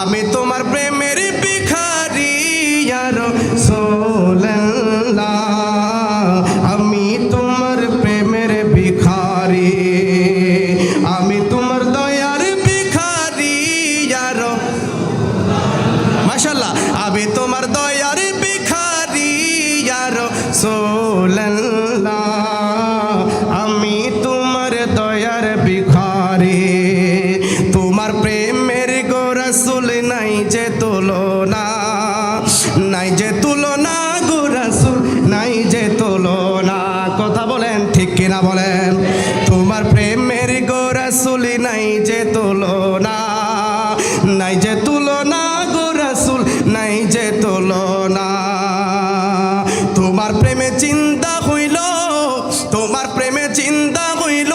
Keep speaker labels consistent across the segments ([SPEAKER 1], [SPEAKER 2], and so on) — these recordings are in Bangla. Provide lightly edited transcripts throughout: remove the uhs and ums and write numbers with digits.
[SPEAKER 1] আমি তোমার প্রেমের ভিখারি ইয়া রাসূলুল্লাহ, আমি তোমার প্রেমের ভিখারি, আমি তোমার দয়ার ভিখারি ইয়া রাসূলুল্লাহ। মাশাআল্লাহ, আমি তোমার দয়ার ভিখারি ইয়া রাসূলুল্লাহ, আমি তোমার দয়ার ভিখারি। তোমার প্রেমের গো রাসূল নাই যে তুলনা, নাই যে তুলনা গো রাসূল, নাই যে তুলনা। কথা বলেন ঠিক কিনা বলেন? তোমার প্রেমের গো রাসূল নাই যে তুলনা, নাই যে তুলনা গো রাসূল, নাই যে তুলনা। তোমার প্রেমে চিন্তা হইল, তোমার প্রেমে চিন্তা হইল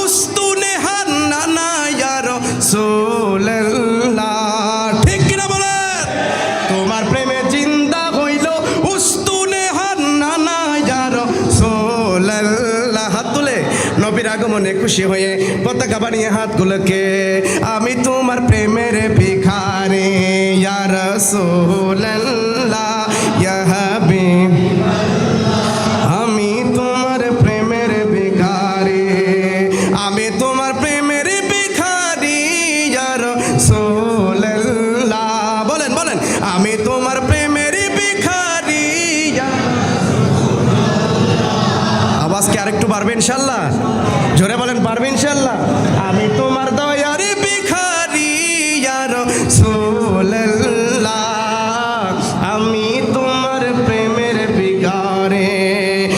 [SPEAKER 1] উস্তুনে হান্নানা ইয়া রাসূলুল্লাহ। ঠিক কিনা বলেন? তোমার প্রেমে চিন্তা হইল উস্তুনে হান্নানা ইয়া রাসূলুল্লাহ। হাত তুলে নবীর আগমনে খুশি হয়ে পতাকা বানিয়ে হাতগুলোকে, আমি তোমার প্রেমের ভিখারি ইয়া রাসূলুল্লাহ ইয়া হাবিব, আমি তোমার প্রেমের ভিখারি, আমি তোমার প্রেমের ভিখারি ইয়া রাসূলুল্লাহ। বলেন বলেন, আমি তোমার প্রেমের ভিখারি ইয়া রাসূলুল্লাহ। আওয়াজ কি আরেকটু বাড়বে ইনশাআল্লাহ? জোরে বলেন, পারবে ইনশাআল্লাহ?